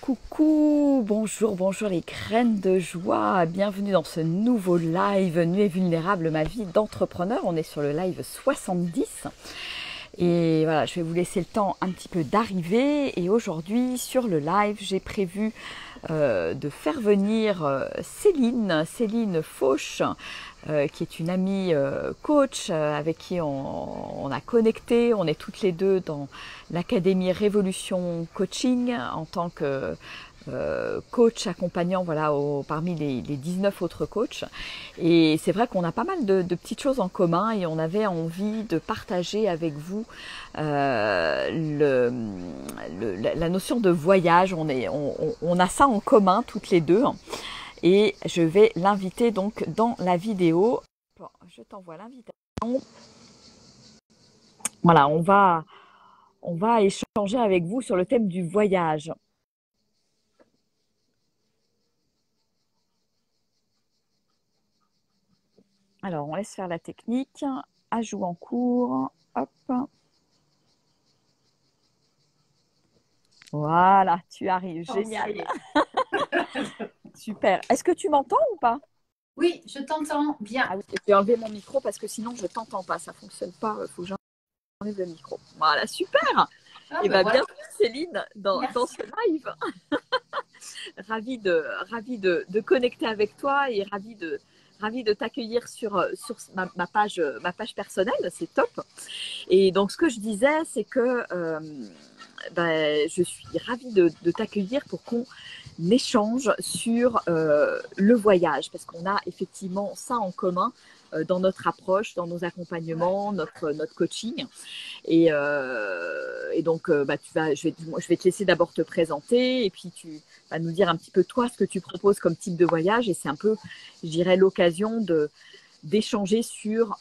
Coucou, bonjour, bonjour les graines de joie, bienvenue dans ce nouveau live Nu et vulnérable, ma vie d'entrepreneur. On est sur le live 70 et voilà, je vais vous laisser le temps un petit peu d'arriver. Et aujourd'hui sur le live, j'ai prévu de faire venir Céline Fauche, qui est une amie coach avec qui on a connecté. On est toutes les deux dans l'Académie Révolution Coaching en tant que coach accompagnant, voilà, parmi les 19 autres coachs. Et c'est vrai qu'on a pas mal de petites choses en commun et on avait envie de partager avec vous la notion de voyage. On a ça en commun toutes les deux. Et je vais l'inviter donc dans la vidéo. Bon, je t'envoie l'invitation. Voilà, on va échanger avec vous sur le thème du voyage. Alors, on laisse faire la technique. Ajout en cours. Hop. Voilà, tu arrives. Génial. Super. Est-ce que tu m'entends ou pas? Oui, je t'entends bien. Ah oui, je vais enlever mon micro parce que sinon je ne t'entends pas. Ça ne fonctionne pas. Il faut que j'enlève le micro. Voilà, super. Et bien, voilà. bienvenue Céline dans ce live. Ravie de connecter avec toi et ravie de t'accueillir sur ma page personnelle. C'est top. Et donc, ce que je disais, c'est que je suis ravie de t'accueillir pour qu'on échange sur le voyage, parce qu'on a effectivement ça en commun dans notre approche, dans nos accompagnements, notre coaching. Et donc, je vais te laisser d'abord te présenter et puis tu vas nous dire un petit peu toi ce que tu proposes comme type de voyage. Et c'est un peu, je dirais, l'occasion d'échanger sur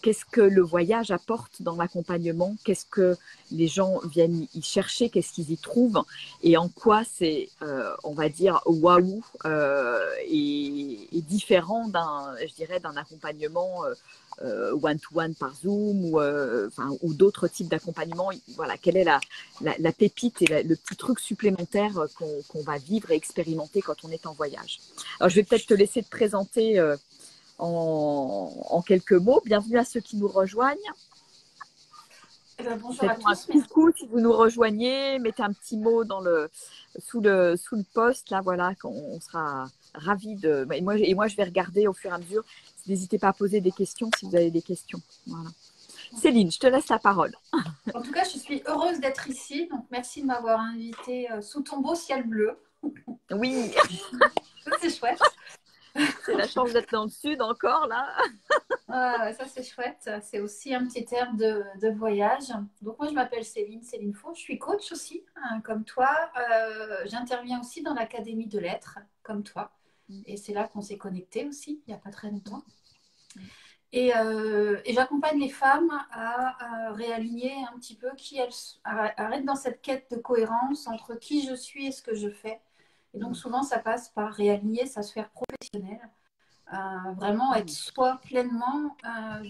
qu'est-ce que le voyage apporte dans l'accompagnement, qu'est-ce que les gens viennent y chercher, qu'est-ce qu'ils y trouvent et en quoi c'est, on va dire, waouh et différent je dirais, d'un accompagnement one-to-one par Zoom ou d'autres types d'accompagnement. Voilà, quelle est la pépite et le petit truc supplémentaire qu'on va vivre et expérimenter quand on est en voyage. Alors, je vais peut-être te laisser te présenter en quelques mots. Bienvenue à ceux qui nous rejoignent. Bonjour à tous. Un coucou si vous nous rejoignez. Mettez un petit mot sous le post. Là, voilà, on sera ravis de. Et moi, je vais regarder au fur et à mesure. N'hésitez pas à poser des questions si vous avez des questions. Voilà. Céline, je te laisse la parole. En tout cas, je suis heureuse d'être ici. Donc, merci de m'avoir invitée sous ton beau ciel bleu. Oui. C'est chouette. C'est la chance d'être dans le sud encore, là. Ça, c'est chouette. C'est aussi un petit air de voyage. Donc, moi, je m'appelle Céline Faux. Je suis coach aussi, hein, comme toi. J'interviens aussi dans l'Académie de lettres, comme toi. Et c'est là qu'on s'est connectés aussi, il n'y a pas très longtemps. Et j'accompagne les femmes à réaligner un petit peu à être dans cette quête de cohérence entre qui je suis et ce que je fais. Et donc souvent, ça passe par réaligner sa sphère professionnelle, vraiment être soi pleinement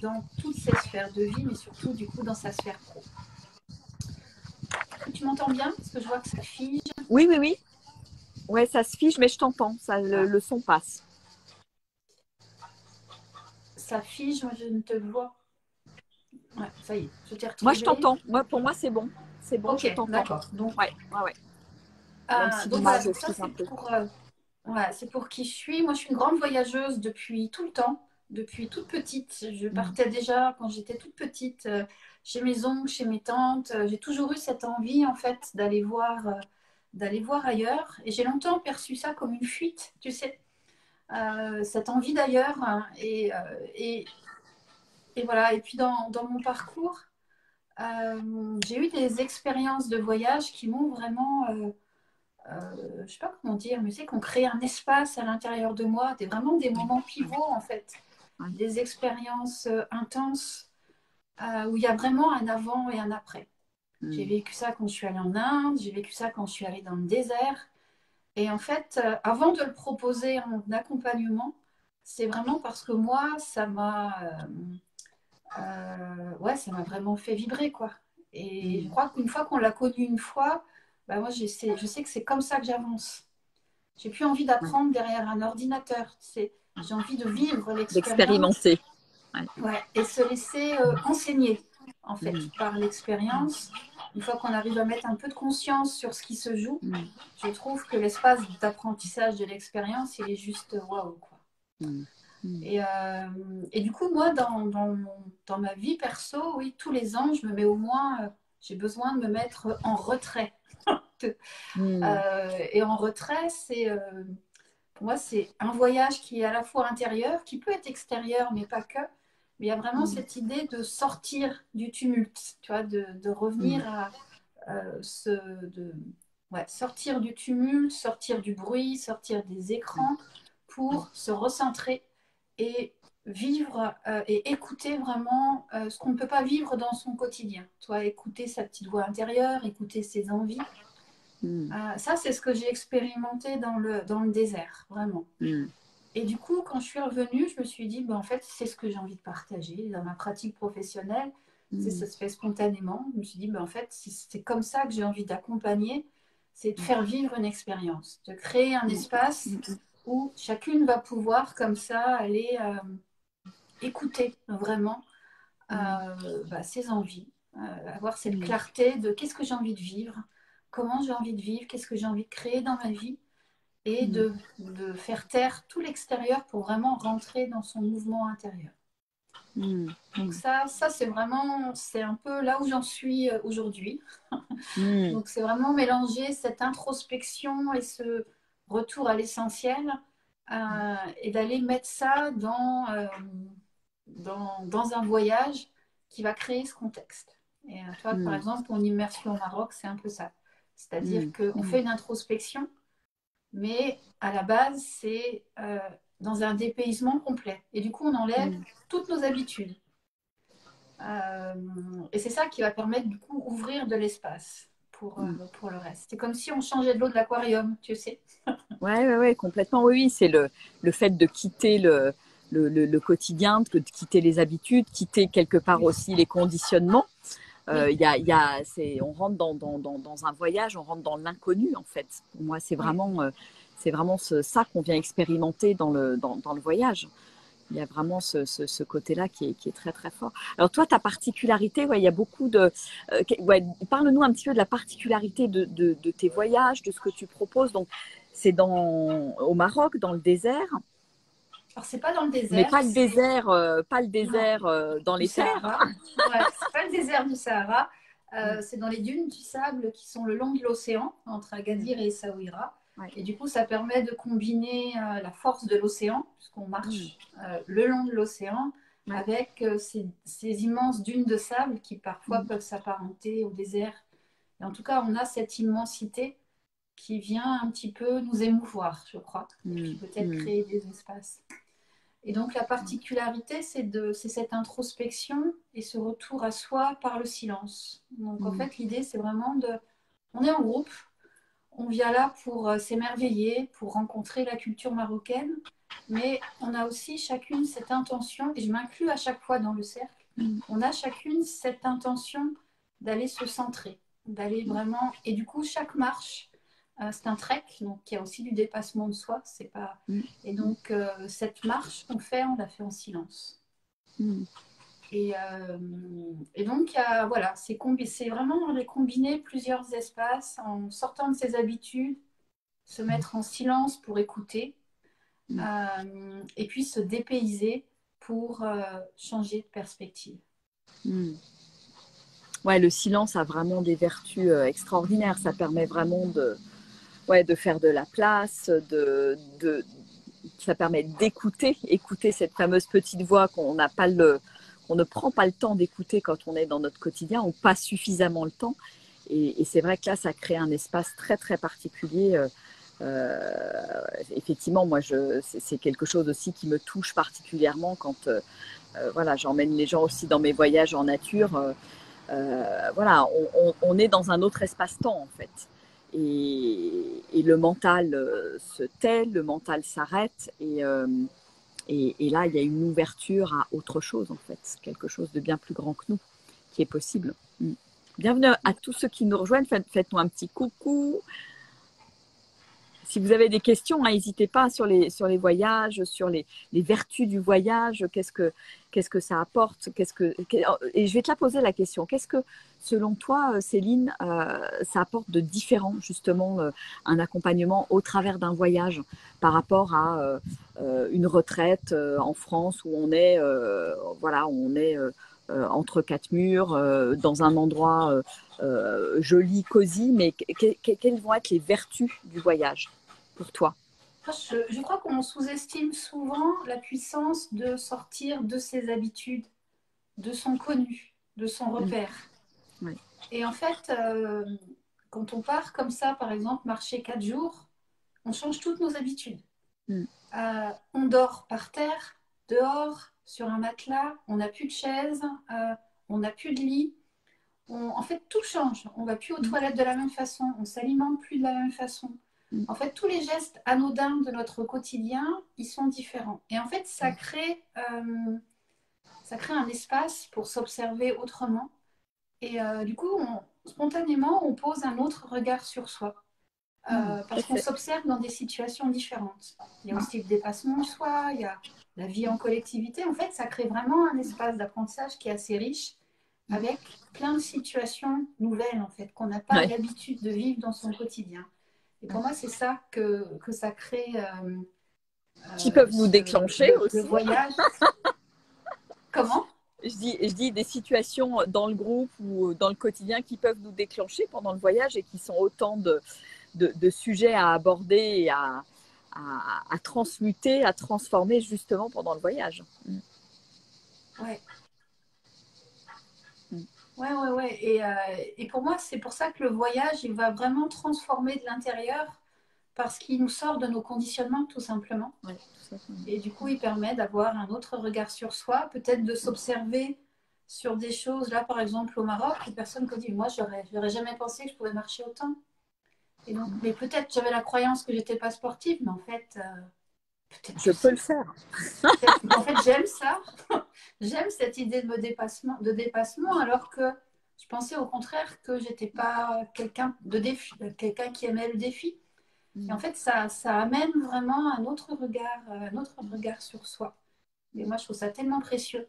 dans toutes ses sphères de vie, mais surtout du coup dans sa sphère pro. Tu m'entends bien? Parce que je vois que ça fige. Oui. Ouais, ça se fige, mais je t'entends. Le son passe. Ça fige, moi je ne te vois. Ouais, ça y est, je t'ai retrouvé. Moi, je t'entends. Pour moi, c'est bon. C'est bon, ok, je t'entends. d'accord. Donc, ouais. Même si donc voilà, l'image ça fige un peu. c'est pour qui je suis. Moi, je suis une grande voyageuse depuis tout le temps, depuis toute petite. Je partais déjà quand j'étais toute petite chez mes oncles, chez mes tantes. J'ai toujours eu cette envie, en fait, d'aller voir ailleurs. Et j'ai longtemps perçu ça comme une fuite, tu sais, cette envie d'ailleurs. Hein. Et voilà. Et puis, dans mon parcours, j'ai eu des expériences de voyage qui m'ont vraiment je ne sais pas comment dire, mais c'est qu'on crée un espace à l'intérieur de moi, vraiment des moments pivots en fait, des expériences intenses où il y a vraiment un avant et un après. J'ai vécu ça quand je suis allée en Inde, j'ai vécu ça quand je suis allée dans le désert. Et en fait, avant de le proposer en accompagnement, c'est vraiment parce que moi, ça m'a vraiment fait vibrer quoi. Et je crois qu'une fois qu'on l'a connu une fois, bah, moi, je sais que c'est comme ça que j'avance. J'ai plus envie Ouais. d'apprendre derrière un ordinateur. J'ai envie de vivre l'expérience, D'expérimenter. Ouais. ouais, et se laisser enseigner, en fait, Mm. par l'expérience. Une fois qu'on arrive à mettre un peu de conscience sur ce qui se joue, Mm. je trouve que l'espace d'apprentissage de l'expérience, il est juste waouh, quoi. Mm. Mm. Et, et, du coup, moi, dans ma vie perso, oui, tous les ans, je me mets au moins, j'ai besoin de me mettre en retrait. Mm. Et en retrait, pour moi, c'est un voyage qui est à la fois intérieur, qui peut être extérieur, mais pas que. Mais il y a vraiment Mm. cette idée de sortir du tumulte, tu vois, de revenir à de, ouais, sortir du tumulte, sortir du bruit, sortir des écrans pour se recentrer et vivre et écouter vraiment ce qu'on ne peut pas vivre dans son quotidien. Toi, écouter sa petite voix intérieure, écouter ses envies. Mm. Ça, c'est ce que j'ai expérimenté dans le désert, vraiment. Mm. Et du coup, quand je suis revenue, je me suis dit, ben, en fait, c'est ce que j'ai envie de partager dans ma pratique professionnelle. Ça Mm. se fait spontanément. Je me suis dit, ben, en fait, c'est comme ça que j'ai envie d'accompagner, c'est de faire vivre une expérience, de créer un espace où chacune va pouvoir comme ça aller écouter vraiment ses envies, avoir cette Mm. clarté de qu'est-ce que j'ai envie de vivre, comment j'ai envie de vivre, qu'est-ce que j'ai envie de créer dans ma vie et Mm. de faire taire tout l'extérieur pour vraiment rentrer dans son mouvement intérieur. Mm. Donc ça c'est vraiment, c'est un peu là où j'en suis aujourd'hui. Mm. Donc c'est vraiment mélanger cette introspection et ce retour à l'essentiel et d'aller mettre ça dans un voyage qui va créer ce contexte. Et toi, par Mm. exemple, mon immersion au Maroc, c'est un peu ça. C'est-à-dire Mm. qu'on Mm. fait une introspection, mais à la base, c'est dans un dépaysement complet. Et du coup, on enlève Mm. toutes nos habitudes. Et c'est ça qui va permettre, du coup, ouvrir de l'espace Mm. pour le reste. C'est comme si on changeait de l'eau de l'aquarium, tu sais. Ouais, ouais, ouais, complètement. Oui, oui, c'est le fait de quitter le quotidien, de quitter les habitudes, quitter quelque part Oui, aussi les conditionnements. oui, On rentre dans un voyage, on rentre dans l'inconnu en fait. Pour moi, c'est vraiment ça qu'on vient expérimenter dans le voyage. Il y a vraiment ce côté-là qui est très très fort. Alors toi, ta particularité, ouais, il y a beaucoup de... ouais, parle-nous un petit peu de la particularité de tes voyages, de ce que tu proposes. Donc, c'est au Maroc, dans le désert, alors c'est pas dans le mais désert, pas le c'est désert, pas le non, désert dans du les terres. Sahara. Ouais, c'est pas le désert du Sahara. C'est dans les dunes du sable qui sont le long de l'océan, entre Agadir et Essaouira. Ouais. Et du coup, ça permet de combiner la force de l'océan, puisqu'on Mm. marche le long de l'océan, Ouais. avec ces immenses dunes de sable qui parfois Mm. peuvent s'apparenter au désert. Et en tout cas, on a cette immensité qui vient un petit peu nous émouvoir, je crois, et puis Mm. peut-être Mm. créer des espaces. Et donc la particularité, c'est cette introspection et ce retour à soi par le silence. Donc en Mm. fait, l'idée, c'est vraiment on est en groupe, on vient là pour s'émerveiller, pour rencontrer la culture marocaine, mais on a aussi chacune cette intention, et je m'inclus à chaque fois dans le cercle, on a chacune cette intention d'aller se centrer, d'aller vraiment, et du coup, chaque marche, c'est un trek, donc il y a aussi du dépassement de soi, c'est pas... Mm. Et donc, cette marche on l'a fait en silence. Mm. Et donc, voilà, c'est vraiment de combiner plusieurs espaces en sortant de ses habitudes, se mettre en silence pour écouter, Mm. et puis se dépayser pour changer de perspective. Mm. Ouais, le silence a vraiment des vertus extraordinaires. Ça permet vraiment ouais, de faire de la place, ça permet écouter cette fameuse petite voix qu'on ne prend pas le temps d'écouter quand on est dans notre quotidien, on passe suffisamment le temps. Et c'est vrai que là, ça crée un espace très très particulier. Effectivement, moi, c'est quelque chose aussi qui me touche particulièrement quand voilà, j'emmène les gens aussi dans mes voyages en nature. Voilà, on est dans un autre espace-temps en fait. Et le mental se tait, le mental s'arrête et là il y a une ouverture à autre chose en fait, quelque chose de bien plus grand que nous qui est possible. Mm. Bienvenue à tous ceux qui nous rejoignent. Faites-nous un petit coucou. Si vous avez des questions, n'hésitez pas sur les voyages, sur les vertus du voyage, qu'est-ce que ça apporte, et je vais te la poser la question. Qu'est-ce que, selon toi, Céline, ça apporte de différent, justement, un accompagnement au travers d'un voyage par rapport à une retraite en France où on est, entre quatre murs, dans un endroit joli, cosy, mais quelles vont être les vertus du voyage pour toi? Je crois qu'on sous-estime souvent la puissance de sortir de ses habitudes, de son connu, de son repère. Oui. Et en fait, quand on part comme ça, par exemple, marcher 4 jours, on change toutes nos habitudes. On dort par terre, dehors, sur un matelas, on n'a plus de chaise, on n'a plus de lit. En fait, tout change. On ne va plus aux toilettes de la même façon, on ne s'alimente plus de la même façon. En fait, tous les gestes anodins de notre quotidien, ils sont différents. Et en fait, ça crée un espace pour s'observer autrement. Et du coup, spontanément, on pose un autre regard sur soi. Parce qu'on s'observe dans des situations différentes. Il y a aussi le dépassement de soi, il y a la vie en collectivité. En fait, ça crée vraiment un espace d'apprentissage qui est assez riche, avec plein de situations nouvelles, en fait, qu'on n'a pas l'habitude de vivre dans son quotidien. Et pour moi, c'est ça que ça crée. Qui peuvent nous déclencher aussi. Le voyage. Comment ? Je dis des situations dans le groupe ou dans le quotidien qui peuvent nous déclencher pendant le voyage et qui sont autant de sujets à aborder et à transmuter, à transformer justement pendant le voyage. Ouais. Ouais. Et pour moi, c'est pour ça que le voyage, il va vraiment transformer de l'intérieur parce qu'il nous sort de nos conditionnements, tout simplement. Ouais, tout et du coup, il permet d'avoir un autre regard sur soi, peut-être de s'observer sur des choses. Là, par exemple, au Maroc, les personnes qui disent, moi, j'aurais jamais pensé que je pouvais marcher autant. Et donc, mais peut-être j'avais la croyance que j'étais pas sportive, mais en fait, peut-être je peux le faire. En fait, j'aime ça. J'aime cette idée de dépassement, alors que je pensais au contraire que j'étais pas quelqu'un qui aimait le défi. Et en fait, ça amène vraiment un autre regard sur soi. Et moi, je trouve ça tellement précieux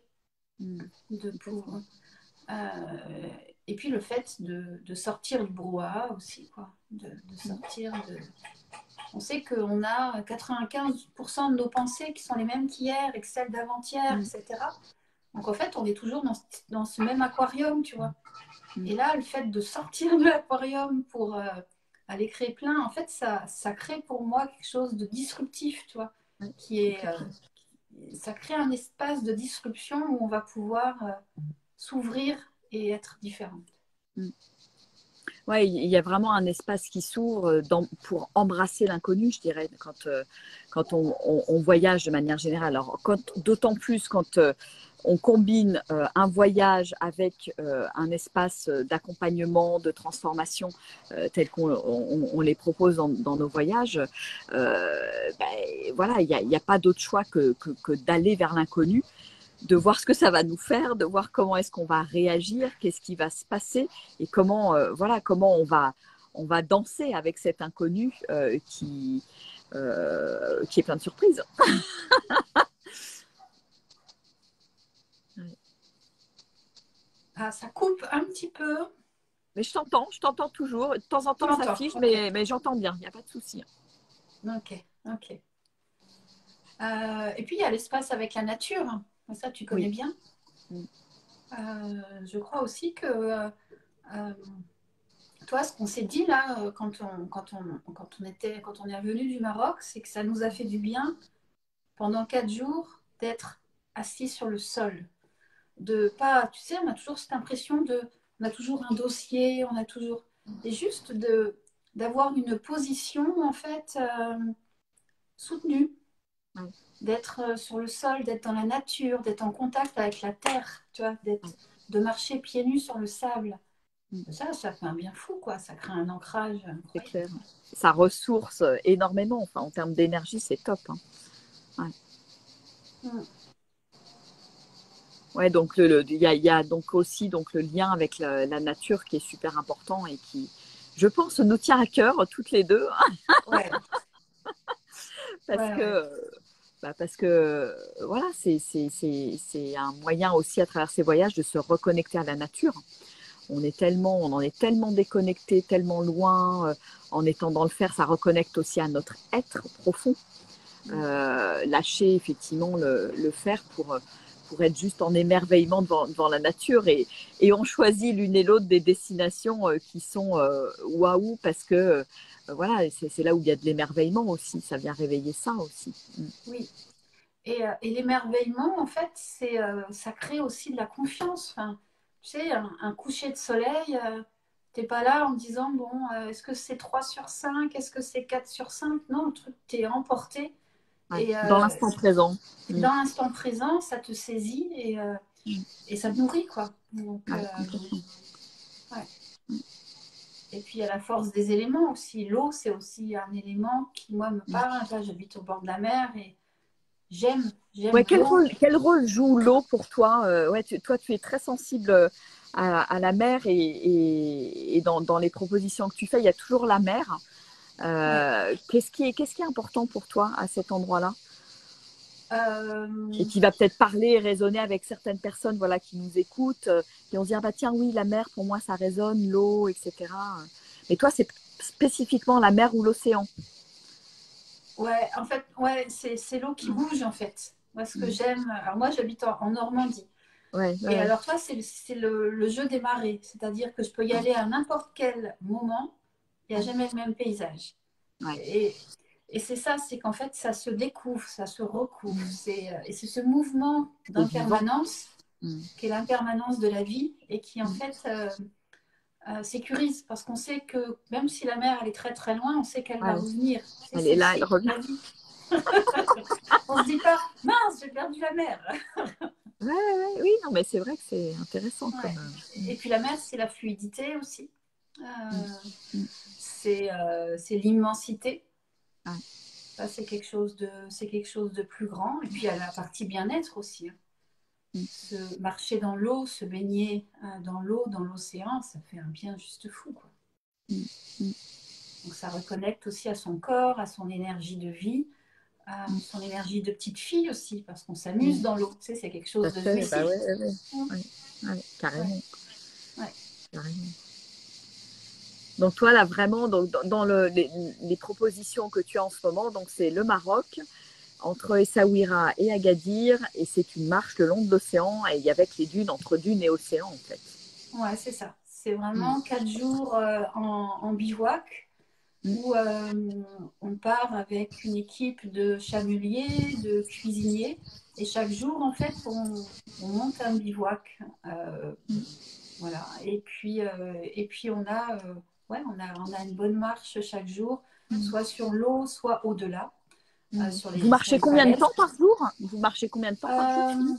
et puis le fait de sortir du brouhaha aussi, quoi. De sortir de. On sait qu'on a 95% de nos pensées qui sont les mêmes qu'hier et que celles d'avant-hier, etc. Donc en fait, on est toujours dans ce même aquarium, tu vois. Et là, le fait de sortir de l'aquarium pour aller créer plein, en fait, ça crée pour moi quelque chose de disruptif, tu vois, ça crée un espace de disruption où on va pouvoir s'ouvrir et être différente. Ouais, il y a vraiment un espace qui s'ouvre pour embrasser l'inconnu, je dirais, quand on voyage de manière générale. Alors, d'autant plus quand on combine un voyage avec un espace d'accompagnement, de transformation tel qu'on les propose dans nos voyages, voilà, il n'y a pas d'autre choix que d'aller vers l'inconnu, de voir ce que ça va nous faire, de voir comment est-ce qu'on va réagir, qu'est-ce qui va se passer et comment on va danser avec cet inconnu qui est plein de surprises. Ça coupe un petit peu. Mais je t'entends toujours. De temps en temps, ça fiche, okay. mais j'entends bien, il n'y a pas de souci. Ok. Et puis, il y a l'espace avec la nature. Ça, tu connais bien. Je crois aussi que toi, ce qu'on s'est dit là, quand on est revenu du Maroc, c'est que ça nous a fait du bien pendant 4 jours d'être assis sur le sol. De pas, tu sais, on a toujours cette impression on a toujours un dossier, on a toujours, et juste d'avoir une position en fait soutenue, d'être sur le sol, d'être dans la nature, d'être en contact avec la terre, tu vois, de marcher pieds nus sur le sable. Ça fait un bien fou, quoi. Ça crée un ancrage. C'est clair. Ça ressource énormément. Enfin, en termes d'énergie, c'est top. Hein. Ouais. Ouais, donc il y a donc aussi donc le lien avec la nature qui est super important et qui, je pense, nous tient à cœur toutes les deux Ouais, parce ouais, ouais. que parce que voilà, c'est un moyen aussi à travers ces voyages de se reconnecter à la nature. On en est tellement déconnecté, tellement loin. En étant dans le faire, ça reconnecte aussi à notre être profond. Lâcher effectivement le faire pour être juste en émerveillement devant la nature. Et on choisit l'une et l'autre des destinations qui sont waouh parce que voilà, c'est là où il y a de l'émerveillement aussi. Ça vient réveiller ça aussi. Oui. Et l'émerveillement, en fait, ça crée aussi de la confiance. Enfin, tu sais, un coucher de soleil, t'es pas là en te disant, bon, est-ce que c'est 3 sur 5, est-ce que c'est 4 sur 5? Non, le truc, t'es emporté. Ouais. Et Dans l'instant présent. dans l'instant présent, ça te saisit et ça te nourrit, quoi. Donc, Ouais, complètement. ouais. Et puis, à la force des éléments aussi. L'eau, c'est aussi un élément qui, moi, me parle. Là, j'habite au bord de la mer et j'aime Ouais, l'eau. quel rôle joue l'eau pour toi? Ouais, toi, tu es très sensible à la mer et dans les propositions que tu fais, il y a toujours la mer. Ouais. Qu'est-ce qui est important pour toi à cet endroit-là? Et Euh, qui va peut-être parler et résonner avec certaines personnes voilà, qui nous écoutent, qui vont se dire, bah, tiens, oui, la mer, pour moi, ça résonne, l'eau, etc. Mais toi, c'est spécifiquement la mer ou l'océan. Ouais, en fait, ouais, c'est l'eau qui bouge, en fait. Moi, ce que j'aime, alors moi, j'habite en Normandie. Ouais, Et ouais, alors, toi, c'est le jeu des marées. C'est-à-dire que je peux y aller à n'importe quel moment, il n'y a jamais le même paysage. ouais, Et c'est ça, c'est qu'en fait, ça se découvre, ça se recouvre. Et c'est ce mouvement c'est vivant. d'impermanence Mm. qui est l'impermanence de la vie et qui, en fait, sécurise. Parce qu'on sait que même si la mer, elle est très, très loin, on sait qu'elle va Ouais, revenir. elle C'est est le là, elle cycle de revient. la vie. On se dit pas, mince, j'ai perdu la mer. Ouais, ouais, ouais, oui, non, mais c'est vrai que c'est intéressant comme. Ouais. Et puis la mer, c'est la fluidité aussi. Mm, mm, C'est l'immensité. ouais, Ça, c'est quelque chose de plus grand. Et puis il y a la partie bien-être aussi, hein. mm, Se marcher dans l'eau, se baigner dans l'eau, dans l'océan, ça fait un bien juste fou, quoi. mm, mm, Donc ça reconnecte aussi à son corps, à son énergie de vie, à mm, son énergie de petite fille aussi, parce qu'on s'amuse mm. dans l'eau. Tu sais, c'est quelque Tout à chose de fait, bah jouissif. ouais, ouais, ouais, Mm. ouais, ouais, Ouais, carrément, ouais. carrément. Donc toi là vraiment donc, dans les propositions que tu as en ce moment, donc c'est le Maroc entre Essaouira et Agadir et c'est une marche le long de l'océan et avec les dunes entre dunes et océan en fait. Ouais, c'est ça. C'est Mm, vraiment 4 jours en bivouac mm, où on part avec une équipe de chameliers, de cuisiniers. Et chaque jour, en fait, on monte un bivouac. Voilà. Et puis ouais, on a une bonne marche chaque jour, mm, soit sur l'eau, soit au-delà, mm. Vous sur marchez les combien de falaises. temps par jour? Vous marchez combien de temps par jour? Euh,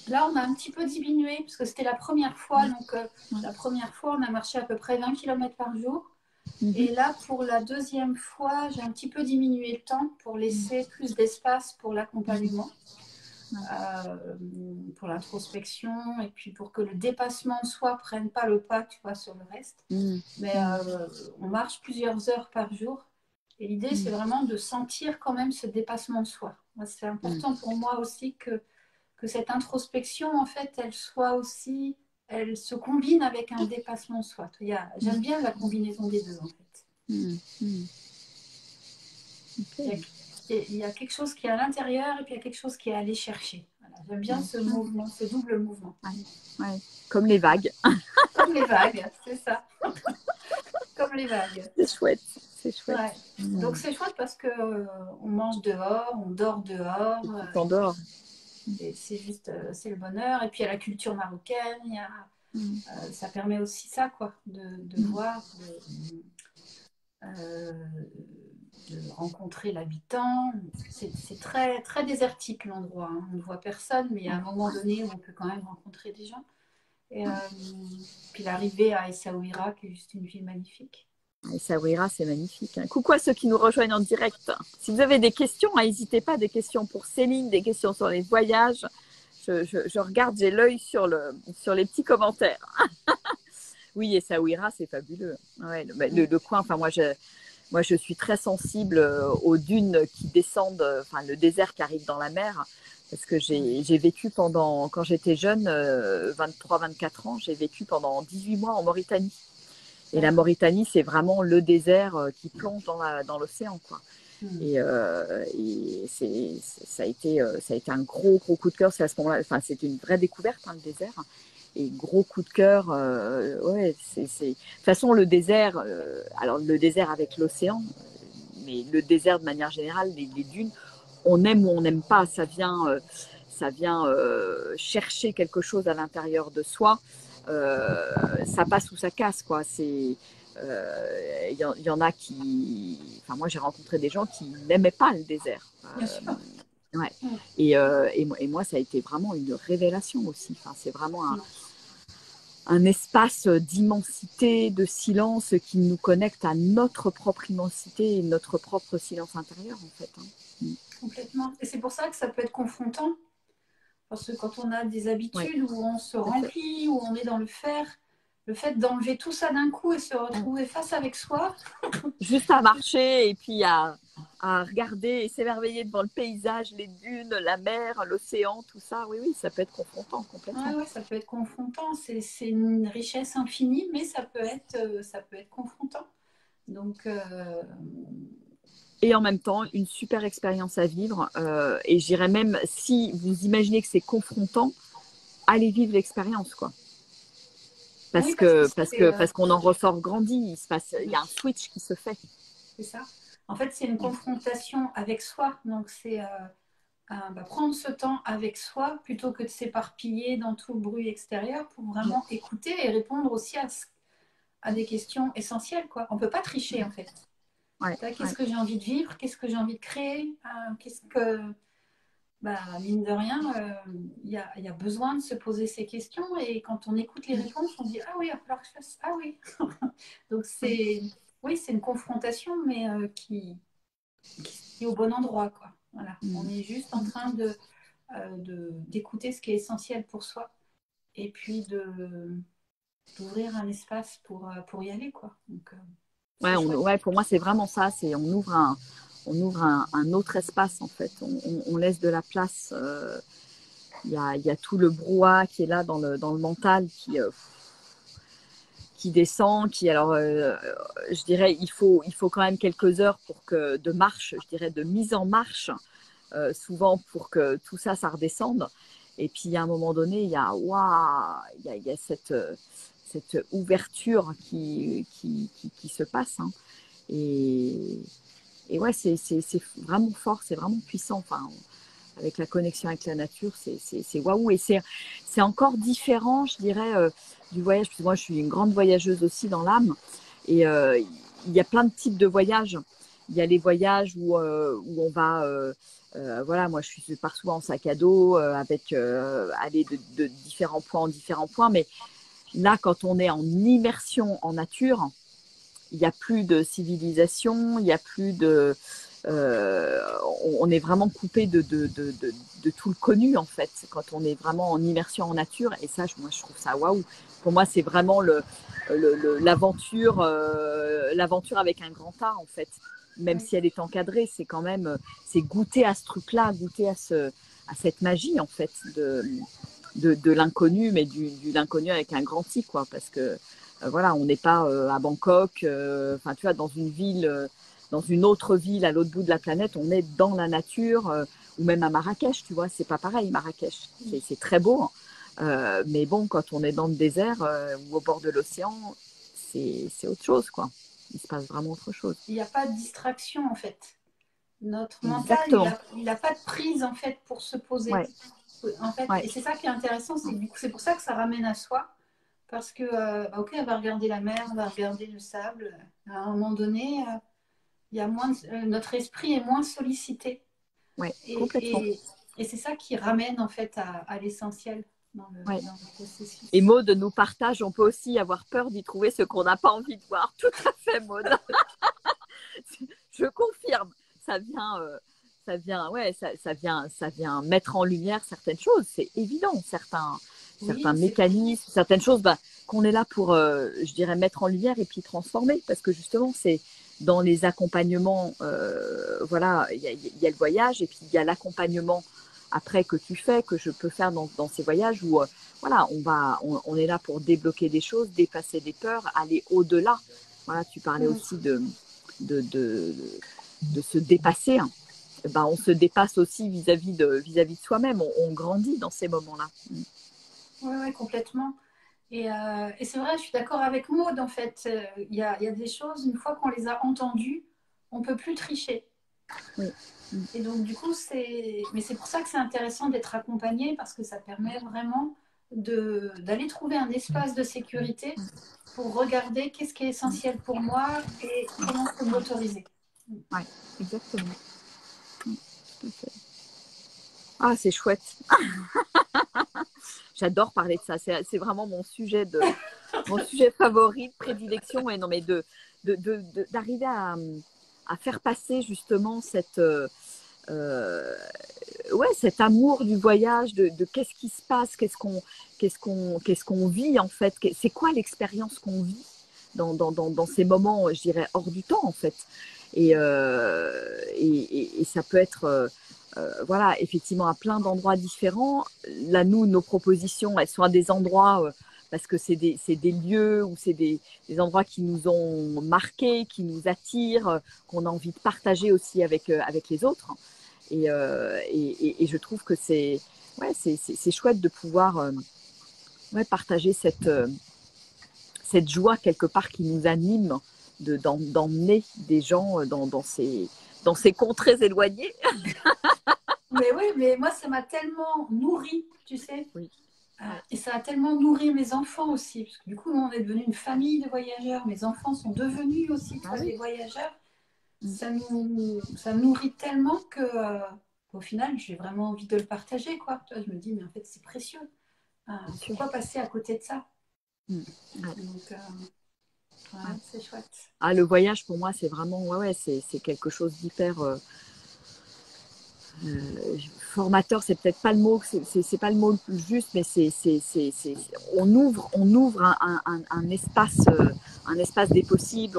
Là, on a un petit peu diminué parce que c'était la première fois. Donc, Mm, la première fois, on a marché à peu près 20 km par jour. mhm, Et là, pour la deuxième fois, j'ai un petit peu diminué le temps pour laisser plus d'espace pour l'accompagnement, euh, pour l'introspection et puis pour que le dépassement de soi prenne pas le pas, tu vois, sur le reste. mm, Mais on marche plusieurs heures par jour. Et l'idée, c'est mm, vraiment de sentir quand même ce dépassement de soi. Moi, c'est mm. important pour moi aussi que cette introspection, en fait, elle soit aussi, elle se combine avec un dépassement de soi. J'aime bien la combinaison des deux, en fait. Mm, mm. Il y a, Ok. il y a quelque chose qui est à l'intérieur et puis il y a quelque chose qui est à aller chercher. Voilà, j'aime bien ce Mm, mouvement, ce double mouvement. ouais, ouais. Comme les vagues. Comme les vagues, c'est ça. Comme les vagues. C'est chouette, c'est chouette. Ouais. Mm. Donc c'est chouette parce que on mange dehors, on dort dehors. Tout en dehors. C'est juste, c'est le bonheur. Et puis il y a la culture marocaine, Mm, ça permet aussi ça, quoi, de mm, voir, euh, de rencontrer l'habitant. C'est très, très désertique l'endroit, hein. On ne voit personne, mais il y a un moment donné où on peut quand même rencontrer des gens. Et puis l'arrivée à Essaouira, qui est juste une ville magnifique. Et Saouira, c'est magnifique, hein. Coucou à ceux qui nous rejoignent en direct. Si vous avez des questions, n'hésitez pas, des questions pour Céline, des questions sur les voyages. je regarde, j'ai l'œil sur les petits commentaires. Oui, Essaouira, c'est fabuleux. Ouais, le coin, enfin, moi, je suis très sensible aux dunes qui descendent, enfin, le désert qui arrive dans la mer. Parce que j'ai vécu quand j'étais jeune, 23-24 ans, j'ai vécu pendant 18 mois en Mauritanie. Et la Mauritanie, c'est vraiment le désert qui plonge dans l'océan, quoi. Et ça a été un gros coup de cœur. C'est à ce moment-là, enfin, c'était une vraie découverte, hein, le désert. Et gros coup de cœur. Ouais, de toute façon, le désert, alors le désert avec l'océan, mais le désert de manière générale, les dunes, on aime ou on n'aime pas. Ça vient chercher quelque chose à l'intérieur de soi. Ça passe ou ça casse, quoi. Y en a qui. Enfin, moi, j'ai rencontré des gens qui n'aimaient pas le désert. Bien sûr. Ouais. Et moi, ça a été vraiment une révélation aussi. Enfin, c'est vraiment un espace d'immensité, de silence qui nous connecte à notre propre immensité et notre propre silence intérieur, en fait. Complètement. Et c'est pour ça que ça peut être confrontant. Parce que quand on a des habitudes où on se remplit, où on est dans le faire, le fait d'enlever tout ça d'un coup et se retrouver face avec soi. Juste à marcher et puis à regarder et s'émerveiller devant le paysage, les dunes, la mer, l'océan, tout ça. Oui, ça peut être confrontant complètement. Oui, ça peut être confrontant. C'est une richesse infinie, mais ça peut être confrontant. Donc, et en même temps, une super expérience à vivre. Et je dirais même, si vous imaginez que c'est confrontant, allez vivre l'expérience, quoi. Parce qu'on en ressort grandi. Il y a un switch qui se fait. C'est ça. En fait, c'est une confrontation avec soi. Donc, c'est prendre ce temps avec soi plutôt que de s'éparpiller dans tout le bruit extérieur pour vraiment écouter et répondre aussi à des questions essentielles, quoi. On ne peut pas tricher, en fait. Qu'est-ce que j'ai envie de vivre? Qu'est-ce que j'ai envie de créer? Mine de rien, il y a besoin de se poser ces questions. Et quand on écoute les réponses, on dit, ah oui, il va falloir que je fasse. Ah oui. Donc, c'est une confrontation, mais qui est au bon endroit, quoi. Voilà. On est juste en train d'écouter ce qui est essentiel pour soi et puis d'ouvrir un espace pour y aller, quoi. Donc, pour moi, c'est vraiment ça. On ouvre un autre espace, en fait. On laisse de la place. Il y a tout le brouhaha qui est là dans le mental qui descend, je dirais, il faut quand même quelques heures de marche, je dirais, de mise en marche, souvent pour que tout ça redescende. Et puis, à un moment donné, il y a cette ouverture qui se passe. Hein. Et ouais, c'est vraiment fort, c'est vraiment puissant. Enfin, avec la connexion avec la nature, c'est waouh. Et c'est encore différent, je dirais, du voyage. Parce que moi, je suis une grande voyageuse aussi dans l'âme. Et il y a plein de types de voyages. Il y a les voyages où on va... voilà, moi, je pars souvent en sac à dos, avec aller de différents points en différents points. Mais là, quand on est en immersion en nature, il n'y a plus de civilisation, il n'y a plus de... on est vraiment coupé de tout le connu, en fait, quand on est vraiment en immersion en nature. Et ça, moi, je trouve ça waouh. Pour moi, c'est vraiment l'aventure avec un grand A, en fait. Même si elle est encadrée, c'est quand même c'est goûter à ce truc-là, goûter à cette magie, en fait, de l'inconnu, mais du l'inconnu avec un grand I, quoi. Parce que voilà, on n'est pas à Bangkok, enfin, tu vois, dans une ville, dans une autre ville à l'autre bout de la planète, on est dans la nature, ou même à Marrakech, tu vois, c'est pas pareil, Marrakech. C'est très beau, hein. Mais bon, quand on est dans le désert ou au bord de l'océan, c'est autre chose, quoi. Il se passe vraiment autre chose. Il n'y a pas de distraction, en fait. Notre mental, il n'a pas de prise, en fait, pour se poser. Ouais. En fait, et c'est ça qui est intéressant, c'est pour ça que ça ramène à soi. Parce que, ok, on va regarder la mer, on va regarder le sable. À un moment donné, il y a notre esprit est moins sollicité. Ouais, complètement. Et c'est ça qui ramène en fait à l'essentiel dans le processus. Et Maud nous partage, on peut aussi avoir peur d'y trouver ce qu'on n'a pas envie de voir. Tout à fait, Maud. Je confirme. Ça ouais, ça vient mettre en lumière certaines choses. C'est évident, certains Oui, mécanismes, certaines choses qu'on est là pour, je dirais, mettre en lumière et puis transformer. Parce que justement, c'est dans les accompagnements, voilà, il y a le voyage et puis il y a l'accompagnement après que tu fais, que je peux faire dans ces voyages où, voilà, on est là pour débloquer des choses, dépasser des peurs, aller au-delà. Voilà, tu parlais aussi de, de, de se dépasser. Hein. On se dépasse aussi vis-à-vis de soi-même. On grandit dans ces moments-là. ouais, ouais, complètement. Et c'est vrai, je suis d'accord avec Maud, en fait. Il y a des choses, une fois qu'on les a entendues, on ne peut plus tricher. Oui. Et donc, du coup, mais c'est pour ça que c'est intéressant d'être accompagné, parce que ça permet vraiment d'aller trouver un espace de sécurité pour regarder qu'est-ce qui est essentiel pour moi et comment je peux m'autoriser. Ouais, exactement. Ah, c'est chouette. J'adore parler de ça. C'est vraiment mon sujet favori, de prédilection. Et non, mais d'arriver à faire passer justement ouais, cet amour du voyage, de qu'est-ce qui se passe, qu'est-ce qu'on vit en fait, c'est quoi l'expérience qu'on vit dans ces moments, je dirais, hors du temps en fait. Et ça peut être, voilà, effectivement, à plein d'endroits différents. Là, nous, nos propositions, elles sont à des endroits, parce que c'est des lieux ou c'est des endroits qui nous ont marqués, qui nous attirent, qu'on a envie de partager aussi avec les autres. Et je trouve que c'est chouette de pouvoir ouais, partager cette joie quelque part qui nous anime, d'emmener des gens dans ces contrées éloignées. Mais oui, mais moi, ça m'a tellement nourri, tu sais. Oui. Et ça a tellement nourri mes enfants aussi, parce que du coup, on est devenu une famille de voyageurs. Mes enfants sont devenus aussi des voyageurs. Ça me nourrit tellement que, au final, j'ai vraiment envie de le partager, quoi. Tu vois, je me dis, mais en fait, c'est précieux. Pourquoi passer à côté de ça? Donc, ouais, c'est chouette. Ah, le voyage, pour moi, c'est vraiment, ouais, c'est quelque chose d'hyper formateur. C'est peut-être pas le mot, c'est pas le mot le plus juste, mais on ouvre un espace des possibles.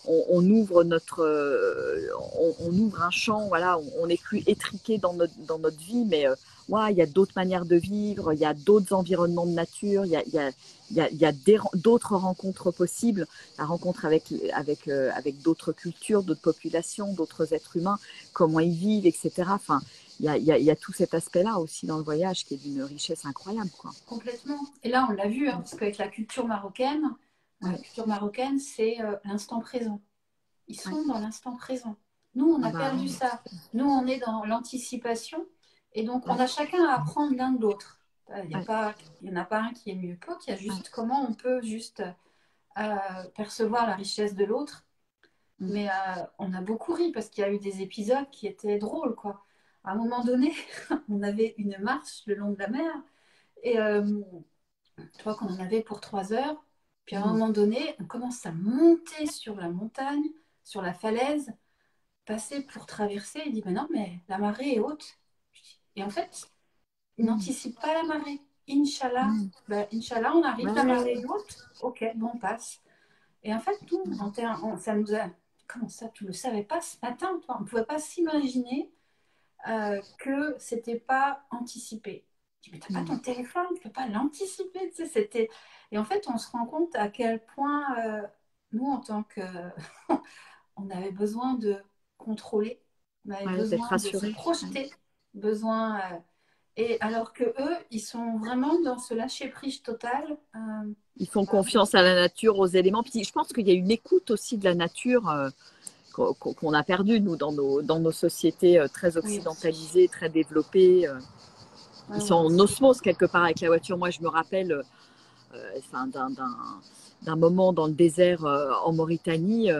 On ouvre on ouvre un champ. Voilà, on n'est plus étriqué dans notre vie, mais ouais, il y a d'autres manières de vivre, il y a d'autres environnements de nature, il y a d'autres rencontres possibles, la rencontre avec d'autres cultures, d'autres populations, d'autres êtres humains, comment ils vivent, etc. Enfin, il y a tout cet aspect-là aussi dans le voyage qui est d'une richesse incroyable, quoi. Complètement. Et là, on l'a vu, hein, parce qu'avec la culture marocaine, c'est l'instant présent. Ils sont dans l'instant présent. Nous, on a perdu ça. Nous, on est dans l'anticipation. Et donc, on a chacun à apprendre l'un de l'autre. Il n'y en a pas un qui est mieux que l'autre. Il y a juste comment on peut juste percevoir la richesse de l'autre. Mais on a beaucoup ri parce qu'il y a eu des épisodes qui étaient drôles, quoi. À un moment donné, on avait une marche le long de la mer. Et je crois qu'on en avait pour 3 heures. Puis à un moment donné, on commence à monter sur la montagne, sur la falaise, passer pour traverser. Il dit, mais non, mais la marée est haute. Et en fait, il n'anticipe pas la marée. Inch'Allah, Inch'Allah, on arrive, la marée est haute. Ok, bon, on passe. Et en fait, nous, ça nous a... Comment ça, tu ne le savais pas ce matin, toi? On ne pouvait pas s'imaginer que c'était pas anticipé. Je dis, mais t'as pas ton téléphone, tu peux pas l'anticiper. Tu sais, Et en fait, on se rend compte à quel point nous, en tant que... on avait besoin de contrôler, on avait besoin de se projeter, besoin... Et alors que eux, ils sont vraiment dans ce lâcher-prise total. Ils font confiance à la nature, aux éléments. Puis je pense qu'il y a une écoute aussi de la nature qu'on a perdue, nous, dans nos sociétés très occidentalisées, très développées. Ils sont en osmose quelque part avec la voiture. Moi, je me rappelle d'un moment dans le désert en Mauritanie.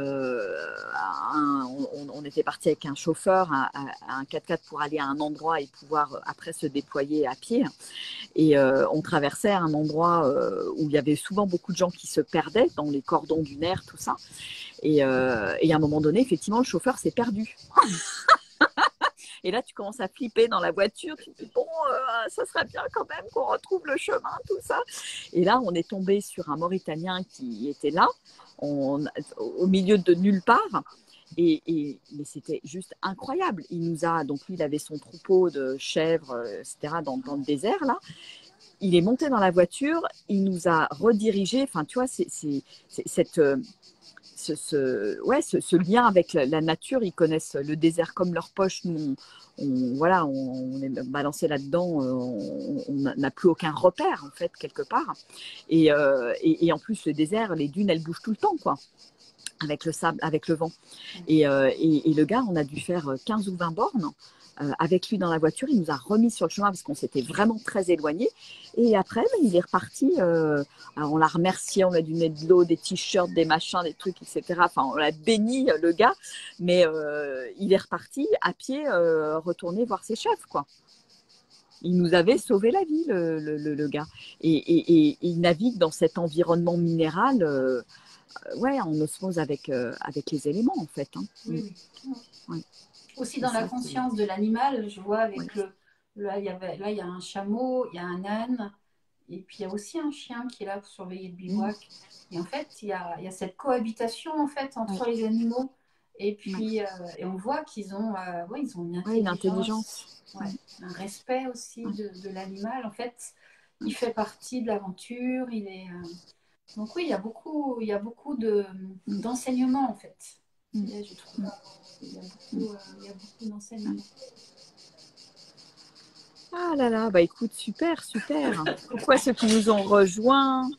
On était parti avec un chauffeur, un 4x4 pour aller à un endroit et pouvoir après se déployer à pied. Et on traversait un endroit où il y avait souvent beaucoup de gens qui se perdaient dans les cordons dunaires, tout ça. Et à un moment donné, effectivement, le chauffeur s'est perdu. Et là, tu commences à flipper dans la voiture. Tu te dis, bon, ça serait bien quand même qu'on retrouve le chemin, tout ça. Et là, on est tombé sur un Mauritanien qui était là, au milieu de nulle part. Mais c'était juste incroyable. Donc lui, il avait son troupeau de chèvres, etc., dans le désert, là. Il est monté dans la voiture, il nous a redirigés. Enfin, tu vois, c'est cette, ce lien avec la nature. Ils connaissent le désert comme leur poche. Nous, voilà, on est balancé là-dedans. On n'a plus aucun repère, en fait, quelque part. Et en plus, le désert, les dunes, elles bougent tout le temps, quoi. Avec le sable, avec le vent. Et le gars, on a dû faire 15 ou 20 bornes avec lui dans la voiture. Il nous a remis sur le chemin parce qu'on s'était vraiment très éloigné. Et après, il est reparti. On l'a remercié, on a dû mettre de l'eau, des t-shirts, des machins, des trucs, etc. Enfin, on l'a béni, le gars. Mais il est reparti à pied, retourner voir ses chefs, quoi. Il nous avait sauvé la vie, le gars. Et il navigue dans cet environnement minéral. En osmose avec les éléments, en fait. Hein. Oui. Ouais. Aussi dans la conscience de l'animal, je vois avec là, il y a un chameau, il y a un âne, et puis il y a aussi un chien qui est là pour surveiller le bivouac. Et en fait, il y a cette cohabitation en fait, entre les animaux. Et puis, et on voit qu'ils ont, ils ont une intelligence. Un respect aussi de l'animal. En fait, il fait partie de l'aventure. Donc oui, il y a beaucoup d'enseignements en fait. Je trouve. Il y a beaucoup d'enseignements. Ah là là, bah écoute, super. Pourquoi ceux qui nous ont rejoints,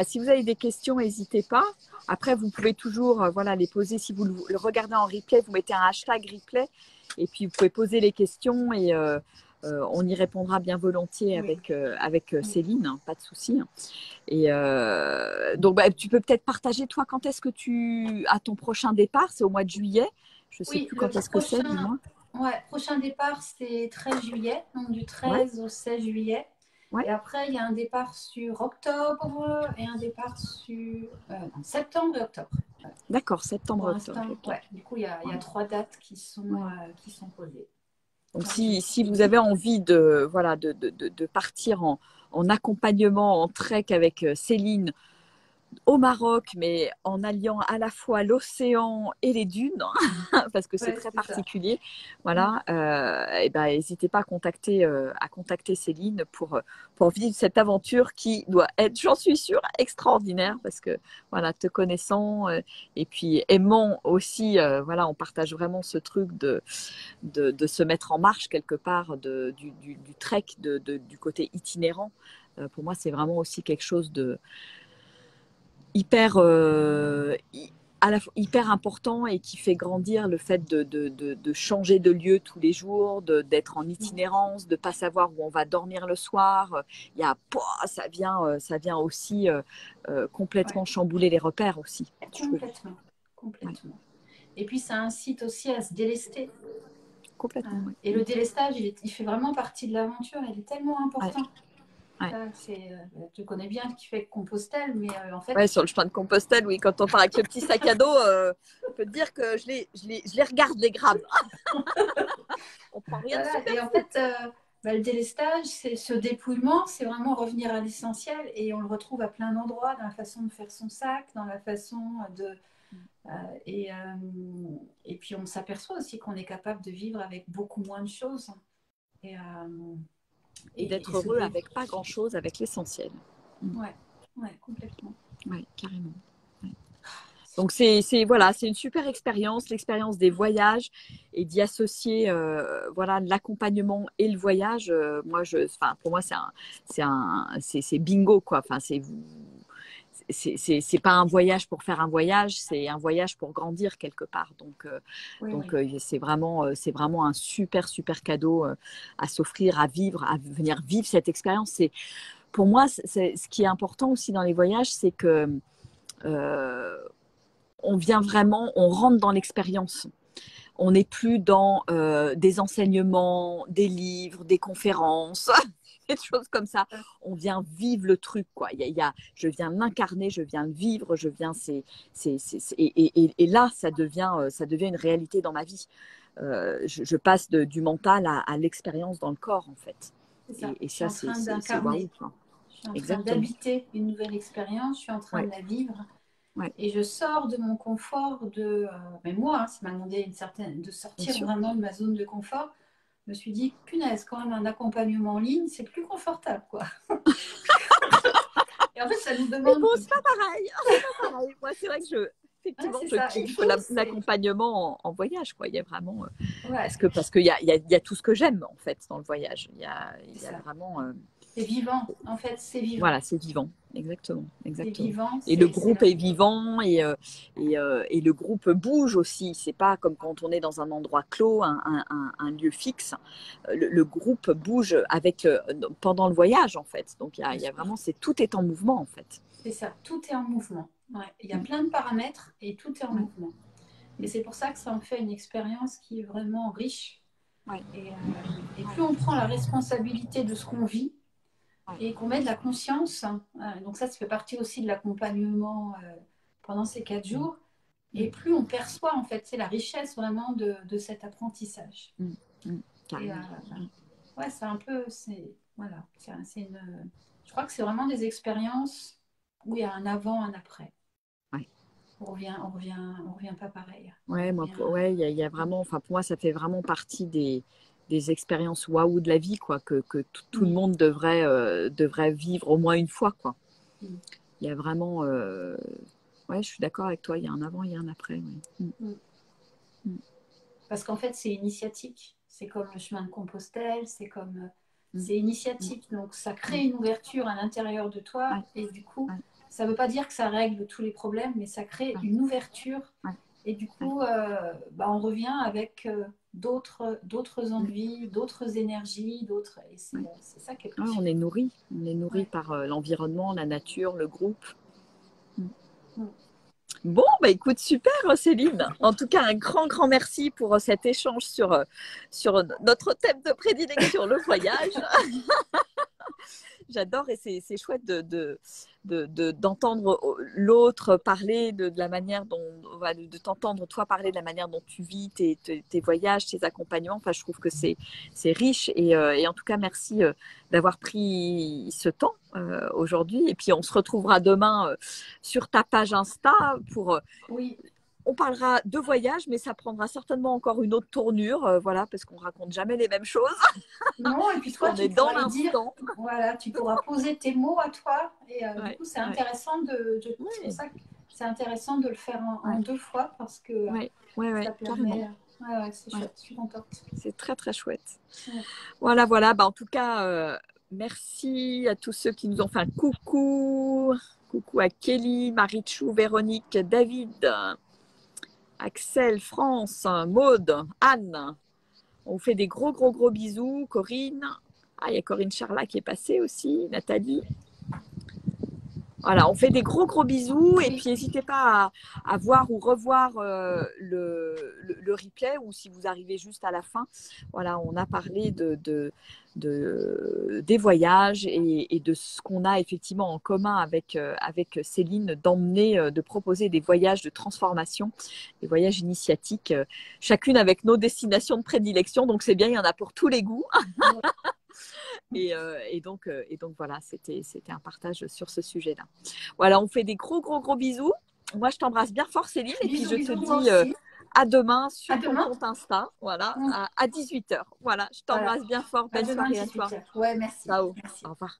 si vous avez des questions, n'hésitez pas. Après, vous pouvez toujours les poser. Si vous le regardez en replay, vous mettez un hashtag replay et puis vous pouvez poser les questions et on y répondra bien volontiers avec Céline, hein, pas de souci. Et donc, tu peux peut-être partager, toi, quand est-ce que tu as ton prochain départ? C'est au mois de juillet. Je ne sais plus quand est-ce que c'est, dis-moi. Ouais, prochain départ, c'est 13 juillet, donc du 13 au 16 juillet. Ouais. Et après, il y a un départ sur octobre et un départ sur septembre et octobre. Ouais. D'accord, septembre et octobre. Ouais. Du coup, il y a 3 dates qui sont posées. Donc, si vous avez envie de partir en accompagnement, en trek avec Céline, au Maroc, mais en alliant à la fois l'océan et les dunes, parce que c'est très particulier. Ça. Voilà, n'hésitez pas à contacter Céline pour vivre cette aventure qui doit être, j'en suis sûre, extraordinaire, parce que te connaissant et puis aimant aussi, on partage vraiment ce truc de se mettre en marche quelque part du trek, du côté itinérant. Pour moi, c'est vraiment aussi quelque chose de hyper important et qui fait grandir le fait de changer de lieu tous les jours, d'être en itinérance, de ne pas savoir où on va dormir le soir. Ça vient aussi complètement chambouler les repères aussi. Complètement. Et puis ça incite aussi à se délester. Complètement. Et le délestage, il fait vraiment partie de l'aventure. Il est tellement important. Ouais. Tu connais bien qui fait Compostelle, mais en fait. Ouais, sur le chemin de Compostelle, oui, quand on part avec le petit sac à dos, on peut te dire que je les regarde, les graves. On prend rien de super. Et en fait, le délestage, c'est ce dépouillement, c'est vraiment revenir à l'essentiel, et on le retrouve à plein d'endroits, dans la façon de faire son sac, dans la façon de. Et puis on s'aperçoit aussi qu'on est capable de vivre avec beaucoup moins de choses. Et d'être heureux avec pas grand-chose, avec l'essentiel. Ouais, complètement. Ouais, carrément. Ouais. Donc c'est une super expérience, l'expérience des voyages et d'y associer l'accompagnement et le voyage. Pour moi c'est bingo quoi. Enfin c'est pas un voyage pour faire un voyage, c'est un voyage pour grandir quelque part. Donc c'est vraiment un super cadeau à s'offrir, à vivre, à venir vivre cette expérience. C'est pour moi ce qui est important aussi dans les voyages, c'est que on rentre dans l'expérience. On n'est plus dans des enseignements, des livres, des conférences. Des choses comme ça, on vient vivre le truc quoi. Je viens l'incarner, je viens le vivre, et là ça devient une réalité dans ma vie. je passe du mental à l'expérience dans le corps, en fait. C'est ça. Et Je suis ça, en train c'est waouh. d'incarner. Je suis en train Exactement. d'habiter une nouvelle expérience. Je suis en train Ouais, de la vivre. ouais, Et je sors de mon confort mais moi, hein, ça m'a demandé de bien sortir sûr. vraiment de ma zone de confort. Je me suis dit, punaise, quand même, un accompagnement en ligne, c'est plus confortable, quoi. Et en fait, ça nous Mais demande. bon, c'est pas pareil. C'est pas pareil. Moi, c'est vrai que Ouais, effectivement, c'est je ça. Et du kiffe coup, c'est. l'accompagnement en voyage, quoi. Il y a vraiment, Ouais, parce qu'il y a tout ce que j'aime, en fait, dans le voyage. c'est Il y a ça. vraiment, C'est vivant. En fait, c'est vivant. voilà, c'est vivant. Exactement, C'est exactement. vivant. Et le C'est groupe est vivant et le groupe bouge aussi. C'est pas comme quand on est dans un endroit clos, un lieu fixe. Le groupe bouge pendant le voyage, en fait. Donc, bien il y a sûr. vraiment, tout est en mouvement, en fait. C'est ça. Tout est en mouvement. Ouais. Il y a Mm. plein de paramètres et tout est en Ouais. mouvement. Et c'est pour ça que ça en fait une expérience qui est vraiment riche. Ouais. Et plus on prend la responsabilité de ce qu'on vit Ouais. et qu'on met de la conscience, donc ça fait partie aussi de l'accompagnement pendant ces 4 jours, Mm. et plus on perçoit en fait, c'est la richesse vraiment de cet apprentissage. Mm. Mm. Et Carrément. ouais, c'est un peu, voilà, je crois que c'est vraiment des expériences où il y a un avant, un après. Ouais. On revient pas pareil. Ouais, On revient. ouais, il y a vraiment, enfin, pour moi, ça fait vraiment partie des expériences waouh de la vie, quoi, que tout le Mm, monde devrait vivre au moins une fois, quoi. mm, Il y a vraiment, ouais, je suis d'accord avec toi, il y a un avant, il y a un après. Ouais. Mm. mm. Mm. Parce qu'en fait, c'est initiatique. C'est comme le chemin de Compostelle, Mm. c'est Mm. initiatique. Donc, ça Mm. crée une ouverture à l'intérieur de toi. Ouais, Et du coup, ouais, ça ne veut pas dire que ça règle tous les problèmes, mais ça crée ouais, une ouverture. ouais, Et du ouais. coup, on revient avec d'autres Mm. envies, d'autres énergies, et Ouais. c'est ça qui est Ouais, précieux. on est nourri Ouais. par l'environnement, la nature, le groupe. Mm. Mm. Bon, bah écoute, super Céline. En tout cas, un grand, grand merci pour cet échange sur notre thème de prédilection, le voyage. J'adore et c'est chouette d'entendre l'autre parler de la manière dont, de t'entendre toi parler de la manière dont tu vis tes voyages, tes accompagnements. Enfin, je trouve que c'est riche et en tout cas, merci d'avoir pris ce temps aujourd'hui. Et puis, on se retrouvera demain sur ta page Insta pour Oui, on parlera de voyage, mais ça prendra certainement encore une autre tournure, voilà, parce qu'on raconte jamais les mêmes choses, non, et puis toi, puisqu'on tu est dans pourras y dire, l'instant. voilà, tu pourras poser tes mots à toi. Et du Ouais, coup, c'est ouais, intéressant c'est pour ouais, ça que c'est intéressant de le faire en ouais, 2 fois parce que ouais, ouais, ça ouais, carrément. permet. Ouais, ouais, c'est Ouais, chouette, je suis contente. c'est très, très chouette. Ouais. Voilà, voilà. Bah, en tout cas, merci à tous ceux qui nous ont fait un coucou. Coucou à Kelly, Marichou, Véronique, David, Axel, France, Maude, Anne. On vous fait des gros, gros, gros bisous. Corinne. Ah, il y a Corinne Charlat qui est passée aussi. Nathalie. Voilà, on fait des gros gros bisous et Oui, puis n'hésitez pas à voir ou revoir le replay ou si vous arrivez juste à la fin. Voilà, on a parlé des voyages et de ce qu'on a effectivement en commun avec Céline, d'emmener, de proposer des voyages de transformation, des voyages initiatiques, chacune avec nos destinations de prédilection. Donc c'est bien, il y en a pour tous les goûts. Et donc voilà, c'était un partage sur ce sujet-là. Voilà, on fait des gros, gros, gros bisous. Moi, je t'embrasse bien fort, Céline, et puis bisous, je te bisous, moi dis aussi. à demain À sur ton demain. compte Insta, voilà, Mm. à 18h. Voilà, je Voilà, t'embrasse bien fort. à Belle demain, soirée à toi. 18h. Ouais, merci. Ciao. Merci. Au revoir.